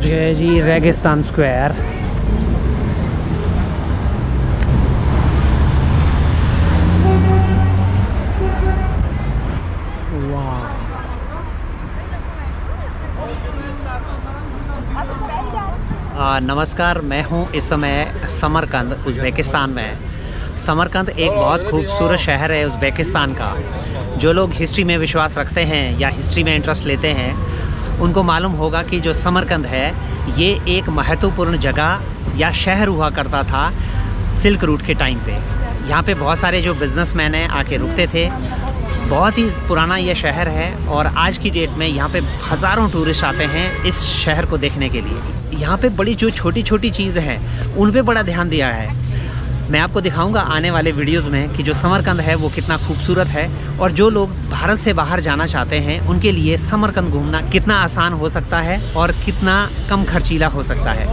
गए जी रेगिस्तान स्क्वायर। नमस्कार, मैं हूं इस समय समरकंद उज़्बेकिस्तान में। समरकंद एक बहुत खूबसूरत शहर है उज़्बेकिस्तान का। जो लोग हिस्ट्री में विश्वास रखते हैं या हिस्ट्री में इंटरेस्ट लेते हैं उनको मालूम होगा कि जो समरकंद है ये एक महत्वपूर्ण जगह या शहर हुआ करता था सिल्क रूट के टाइम पे। यहाँ पे बहुत सारे जो बिजनेसमैन हैं आके रुकते थे। बहुत ही पुराना ये शहर है और आज की डेट में यहाँ पे हज़ारों टूरिस्ट आते हैं इस शहर को देखने के लिए। यहाँ पे बड़ी जो छोटी छोटी चीज़ें हैं उन पे बड़ा ध्यान दिया है। मैं आपको दिखाऊंगा आने वाले वीडियोस में कि जो समरकंद है वो कितना खूबसूरत है और जो लोग भारत से बाहर जाना चाहते हैं उनके लिए समरकंद घूमना कितना आसान हो सकता है और कितना कम खर्चीला हो सकता है।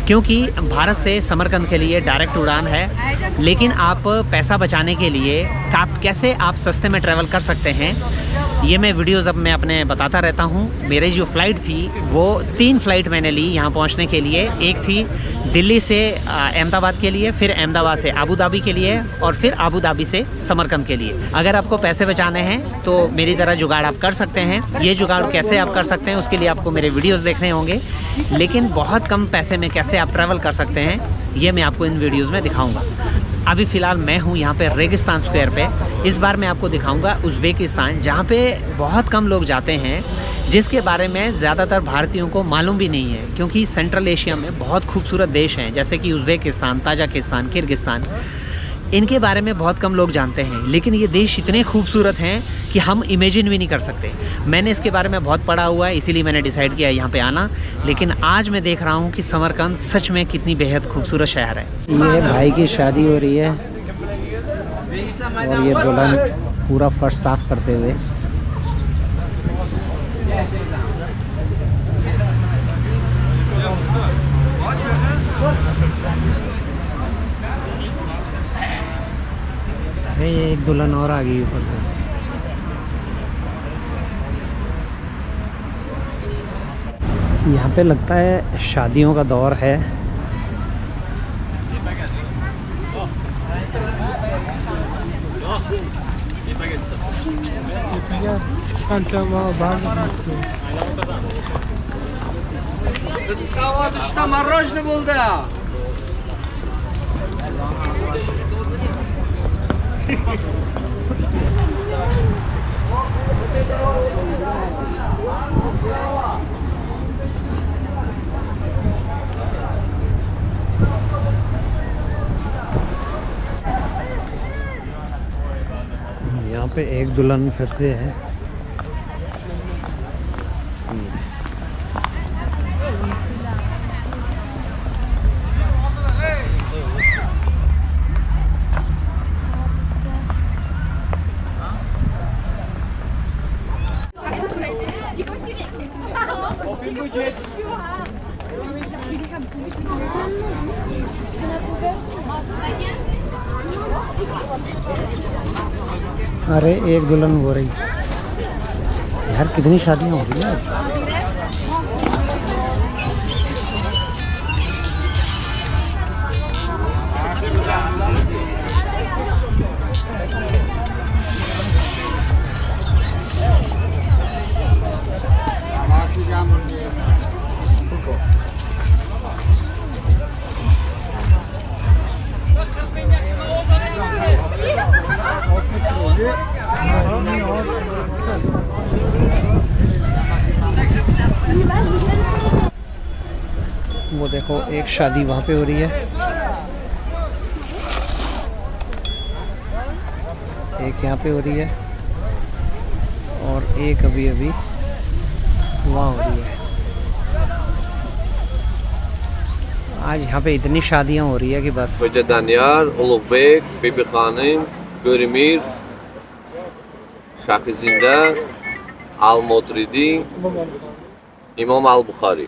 क्योंकि भारत से समरकंद के लिए डायरेक्ट उड़ान है, लेकिन आप पैसा बचाने के लिए कैसे आप सस्ते में ट्रैवल कर सकते हैं ये मैं वीडियोज़ अब मैं अपने बताता रहता हूँ। मेरी जो फ़्लाइट थी वो 3 फ़्लाइट मैंने ली यहाँ पहुँचने के लिए। एक थी दिल्ली से अहमदाबाद के लिए, फिर अहमदाबाद से आबू धाबी के लिए और फिर आबू धाबी से समरकंद के लिए। अगर आपको पैसे बचाने हैं तो मेरी तरह जुगाड़ आप कर सकते हैं। ये जुगाड़ कैसे आप कर सकते हैं उसके लिए आपको मेरे वीडियोज़ देखने होंगे, लेकिन बहुत कम पैसे में कैसे आप ट्रैवल कर सकते हैं ये मैं आपको इन वीडियोज़ में दिखाऊँगा। अभी फ़िलहाल मैं हूँ यहाँ पे रेगिस्तान स्क्वायर पे। इस बार मैं आपको दिखाऊंगा उज़्बेकिस्तान, जहाँ पे बहुत कम लोग जाते हैं, जिसके बारे में ज़्यादातर भारतीयों को मालूम भी नहीं है। क्योंकि सेंट्रल एशिया में बहुत खूबसूरत देश हैं जैसे कि उज़्बेकिस्तान, ताजिकिस्तान, किर्गिस्तान, इनके बारे में बहुत कम लोग जानते हैं। लेकिन ये देश इतने खूबसूरत हैं कि हम इमेजिन भी नहीं कर सकते। मैंने इसके बारे में बहुत पढ़ा हुआ है, इसीलिए मैंने डिसाइड किया यहाँ पे आना। लेकिन आज मैं देख रहा हूँ कि समरकंद सच में कितनी बेहद खूबसूरत शहर है। ये भाई की शादी हो रही है और ये दुल्हन पूरा फर्श साफ करते हुए। अरे ये एक दुल्हन और आ गई ऊपर से। यहाँ पे लगता है शादियों का दौर है। यहाँ पे एक दुल्हन फिर से है। अरे एक दुल्हन हो रही यार, कितनी शादियां हो रही है। वो देखो एक शादी वहाँ पे हो रही है, एक यहाँ पे हो रही है और एक अभी अभी वहाँ हो रही है। आज यहाँ पे इतनी शादियाँ हो रही है कि बस। Danyar, Ulug'bek, Bibi Khanim, Gorimir, Shahizinda, Al-Motridi, Imam Al-Bukhari.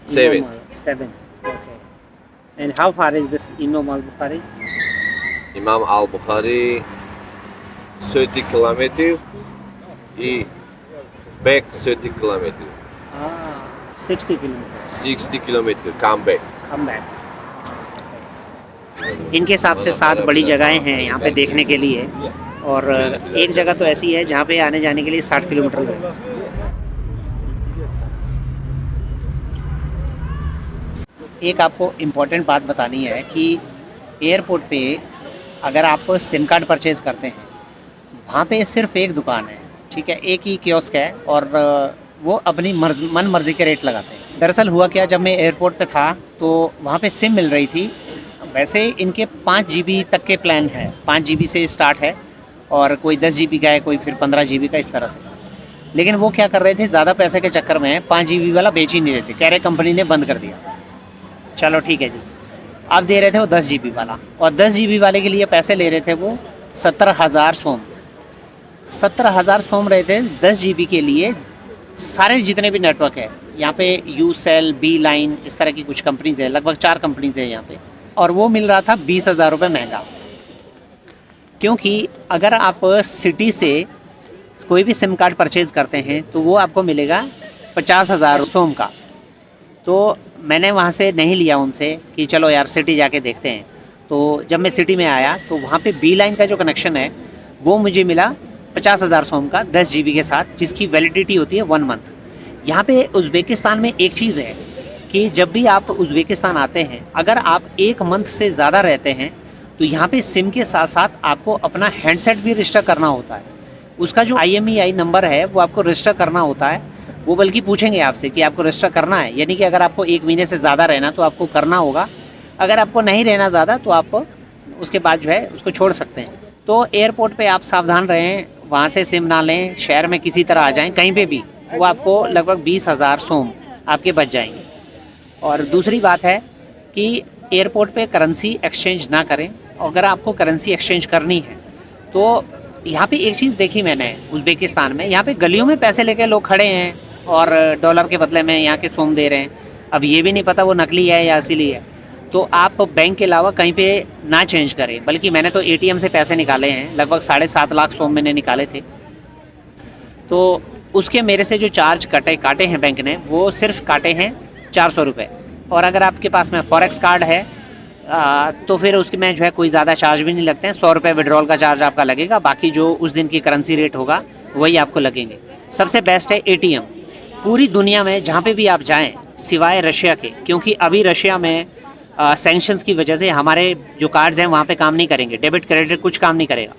7. 7. Okay. And how far is this Imam Al-Bukhari? Imam Al-Bukhari 30 kilometer e back 30 kilometer. 60 kilometre 60 kilometer. Come back. हम बैक। इनके हिसाब से 7 बड़ी जगहें हैं यहाँ पे देखने के लिए, और एक जगह तो ऐसी है जहाँ पे आने जाने के लिए 60 किलोमीटर लगेगा। एक आपको इम्पोर्टेंट बात बतानी है कि एयरपोर्ट पे अगर आप सिम कार्ड परचेज़ करते हैं, वहाँ पे सिर्फ एक दुकान है, ठीक है, एक ही कियोस्क है, और वो अपनी मन मर्ज़ी के रेट लगाते हैं। दरअसल हुआ क्या, जब मैं एयरपोर्ट पे था तो वहाँ पे सिम मिल रही थी। वैसे इनके 5 GB तक के प्लान है, 5 GB से स्टार्ट है, और कोई 10 GB का है, कोई फिर 15 GB का, इस तरह से। लेकिन वो क्या कर रहे थे, ज़्यादा पैसे के चक्कर में 5 GB वाला बेच ही नहीं रहे थे, कह रहे कंपनी ने बंद कर दिया। चलो ठीक है जी, अब दे रहे थे वो 10 GB वाला, और 10 GB वाले के लिए पैसे ले रहे थे वो 17,000 सोम। 17,000 सोम रहे थे 10 GB के लिए। सारे जितने भी नेटवर्क है यहाँ पे, यूसेल, बी लाइन, इस तरह की कुछ कंपनीज़ है, लगभग 4 कंपनीज़ है यहाँ पे, और वो मिल रहा था 20,000 रुपये महंगा। क्योंकि अगर आप सिटी से कोई भी सिम कार्ड परचेज़ करते हैं तो वो आपको मिलेगा 50,000 सोम का। तो मैंने वहाँ से नहीं लिया उनसे कि चलो यार सिटी जाके देखते हैं। तो जब मैं सिटी में आया तो वहाँ पे बी लाइन का जो कनेक्शन है वो मुझे मिला 50,000 सोम का 10 GB के साथ, जिसकी वैलिडिटी होती है 1 मंथ। यहाँ पे उज़्बेकिस्तान में एक चीज़ है कि जब भी आप उज़्बेकिस्तान आते हैं, अगर आप 1 मंथ से ज़्यादा रहते हैं तो यहाँ पे सिम के साथ साथ आपको अपना हैंडसेट भी रजिस्टर करना होता है। उसका जो IMEI नंबर है वो आपको रजिस्टर करना होता है। वो बल्कि पूछेंगे आपसे कि आपको रजिस्टर करना है, यानी कि अगर आपको 1 महीने से ज़्यादा रहना तो आपको करना होगा। अगर आपको नहीं रहना ज़्यादा तो आप उसके बाद जो है उसको छोड़ सकते हैं। तो एयरपोर्ट पे आप सावधान रहें, वहाँ से सिम ना लें, शहर में किसी तरह आ जाएं कहीं पे भी, वो आपको लगभग 20,000 सोम आपके बच जाएंगे। और दूसरी बात है कि एयरपोर्ट पे करेंसी एक्सचेंज ना करें। अगर आपको करेंसी एक्सचेंज करनी है तो यहाँ पे एक चीज़ देखी मैंने उज़्बेकिस्तान में, यहाँ पे गलियों में पैसे लेके लोग खड़े हैं और डॉलर के बदले में यहाँ के सोम दे रहे हैं। अब ये भी नहीं पता वो नकली है या असली है। तो आप बैंक के अलावा कहीं पे ना चेंज करें। बल्कि मैंने तो ATM से पैसे निकाले हैं, लगभग 7.5 लाख सोम मैंने निकाले थे। तो उसके मेरे से जो चार्ज काटे हैं बैंक ने, वो सिर्फ काटे हैं 400 रुपये। और अगर आपके पास में फॉरेक्स कार्ड है तो फिर उसके में जो है कोई ज़्यादा चार्ज भी नहीं लगते हैं। 100 रुपये विड्रॉल का चार्ज आपका लगेगा, बाकी जो उस दिन की करेंसी रेट होगा वही आपको लगेंगे। सबसे बेस्ट है ATM। पूरी दुनिया में जहाँ पे भी आप जाएं सिवाय रशिया के, क्योंकि अभी रशिया में सैंक्शंस की वजह से हमारे जो कार्ड्स हैं वहाँ पे काम नहीं करेंगे, डेबिट क्रेडिट कुछ काम नहीं करेगा,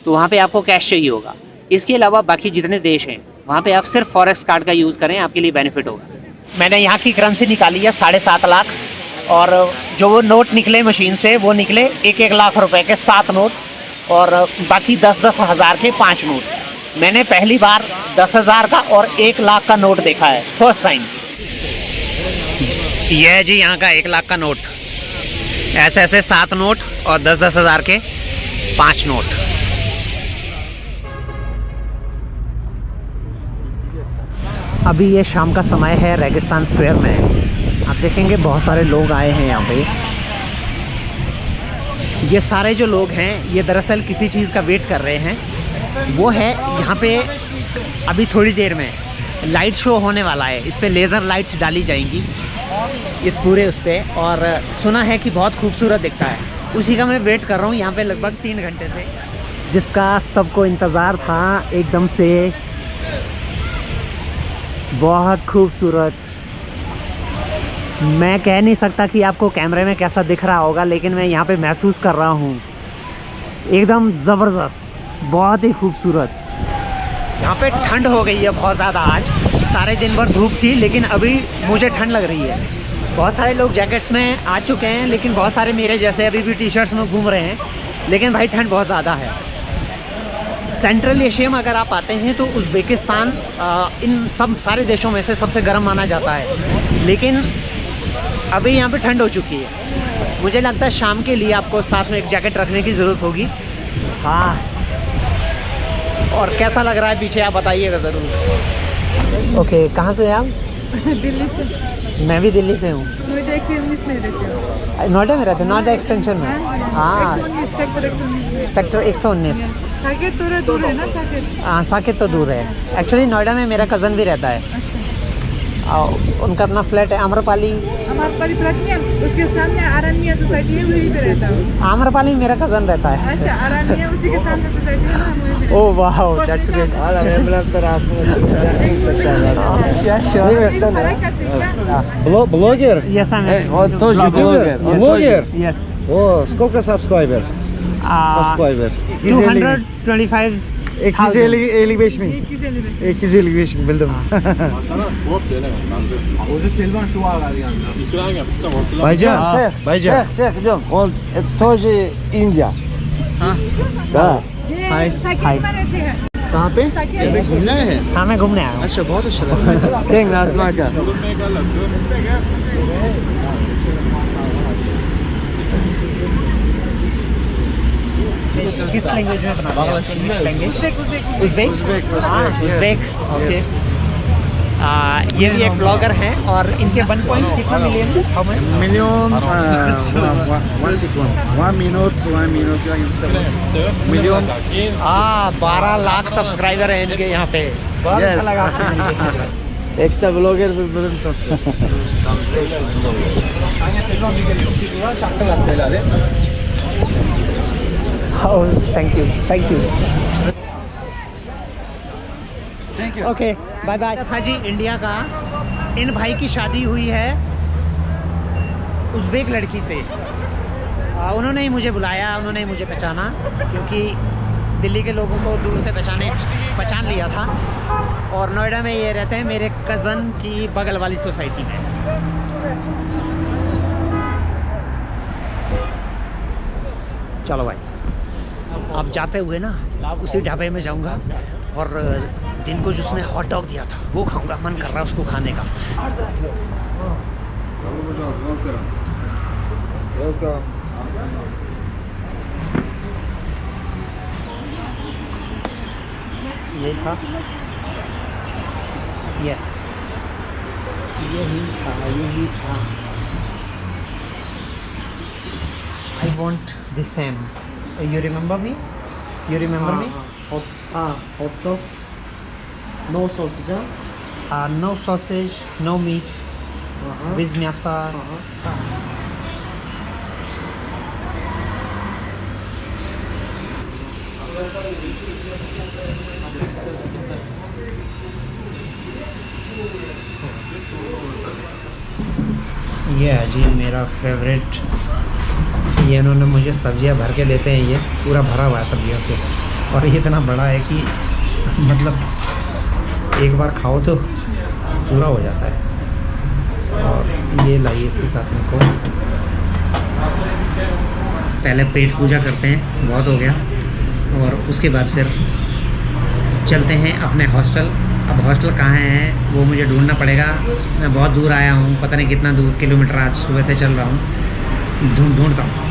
तो वहाँ पे आपको कैश चाहिए होगा। इसके अलावा बाकी जितने देश हैं वहाँ पे आप सिर्फ फॉरेक्स कार्ड का यूज़ करें, आपके लिए बेनिफिट होगा। मैंने यहाँ की करेंसी निकाली है 7.5 लाख, और जो वो नोट निकले मशीन से वो निकले 1-1 लाख रुपए के 7 नोट, और बाकी 10-10 हज़ार के 5 नोट। मैंने पहली बार 10,000 का और 1 लाख का नोट देखा है, फर्स्ट टाइम। यह है जी यहाँ का 1 लाख का नोट। ऐसे 7 नोट और 10-10 हज़ार के 5 नोट। अभी ये शाम का समय है रेगिस्तान स्क्वायर में। आप देखेंगे बहुत सारे लोग आए हैं यहाँ पे। ये सारे जो लोग हैं ये दरअसल किसी चीज़ का वेट कर रहे हैं। वो है यहाँ पे अभी थोड़ी देर में लाइट शो होने वाला है, इस पर लेज़र लाइट्स डाली जाएंगी इस पूरे उस पर, और सुना है कि बहुत खूबसूरत दिखता है। उसी का मैं वेट कर रहा हूँ यहाँ पे लगभग 3 घंटे से, जिसका सबको इंतज़ार था। एकदम से बहुत खूबसूरत। मैं कह नहीं सकता कि आपको कैमरे में कैसा दिख रहा होगा, लेकिन मैं यहाँ पे महसूस कर रहा हूँ एकदम ज़बरदस्त, बहुत ही खूबसूरत। यहाँ पे ठंड हो गई है बहुत ज़्यादा। आज सारे दिन भर धूप थी, लेकिन अभी मुझे ठंड लग रही है। बहुत सारे लोग जैकेट्स में आ चुके हैं, लेकिन बहुत सारे मेरे जैसे अभी भी टी-शर्ट्स में घूम रहे हैं। लेकिन भाई ठंड बहुत ज़्यादा है। सेंट्रल एशिया में अगर आप आते हैं तो उज़्बेकिस्तान इन सब सारे देशों में से सबसे गर्म माना जाता है, लेकिन अभी यहाँ पे ठंड हो चुकी है। मुझे लगता है शाम के लिए आपको साथ में एक जैकेट रखने की ज़रूरत होगी। हाँ, और कैसा लग रहा है पीछे आप बताइएगा ज़रूर। ओके, कहाँ से हैं आप? दिल्ली से। मैं भी दिल्ली से हूँ। नोएडा 119 में रहती हूँ। नोएडा में रहते हैं? नोएडा एक्सटेंशन में? हाँ, सेक्टर 119 में। सेक्टर 119। साकेत थोड़ा दूर है ना? साकेत। हाँ, साकेत तो दूर है। एक्चुअली नोएडा में मेरा कज़न भी रहता है। अच्छा। उनका अपना फ्लैट है आम्रपाली। हमारे पाली प्लॉट नहीं है, उसके सामने आरण्य सोसाइटी है, वहीं पे रहता हूँ। आम्रपाली मेरा कज़न रहता है। अच्छा, आरण्य उसी के सामने सोसाइटी है ना, हम वहीं पे ओह वाह, दैट्स ग्रेट। पढ़ाई करते हैं क्या? Блогер? Yes, I'm Вот тоже блогер. Блогер? Yes. О, сколько subscriber? Subscriber. 225. 255 bin. 255. 255 bin bildim. Baycan. Baycan. Шейх, идем. Он, это тоже Индия. Да. ये हाय। साइकिल में रहते हैं। कहाँ पे? साइकिल में। घूमना है? हाँ, मैं घूमने आया हूँ। अच्छा, बहुत अच्छा लगा। King Asmaka. किस लैंग्वेज में बना रहे हैं? उज़्बेक। Uzbek, okay. ये भी एक ब्लॉगर हैं और इनके 1 पॉइंट कितना million? Milyon, 1 second. 1 minute. Milyon. 12 lakh subscriber हैं इनके यहाँ पे। बहुत Yes. अच्छा लगा आपसे मिलके। Ekta blogger bir bölüm tuttu. Thank you. Okay, bye bye. था जी इंडिया का। इन भाई की शादी हुई है उज़्बेक लड़की से। उन्होंने ही मुझे बुलाया, उन्होंने ही मुझे पहचाना, क्योंकि दिल्ली के लोगों को दूर से पहचान लिया था। और नोएडा में ये रहते हैं मेरे कज़न की बगल वाली सोसाइटी में। चलो भाई, अब जाते हुए ना उसी ढाबे में जाऊंगा और दिन को जिसने हॉट डॉग दिया था वो खाऊंगा। मन कर रहा है उसको खाने का। ये था, यस, यही था। I want the same. You remember me? You remember me? Hot dog. No sausage, huh? No sausage, no meat, with мясо. ये है जी मेरा फेवरेट। ये इन्होंने मुझे सब्जियां भर के देते हैं, ये पूरा भरा हुआ है सब्जियों से, और ये इतना बड़ा है कि मतलब एक बार खाओ तो पूरा हो जाता है। और ये लाइए इसके साथ में को। पहले पेट पूजा करते हैं, बहुत हो गया, और उसके बाद फिर चलते हैं अपने हॉस्टल। अब हॉस्टल कहाँ है वो मुझे ढूंढना पड़ेगा। मैं बहुत दूर आया हूँ, पता नहीं कितना दूर किलोमीटर आज सुबह से चल रहा हूँ, ढूंढता हूँ।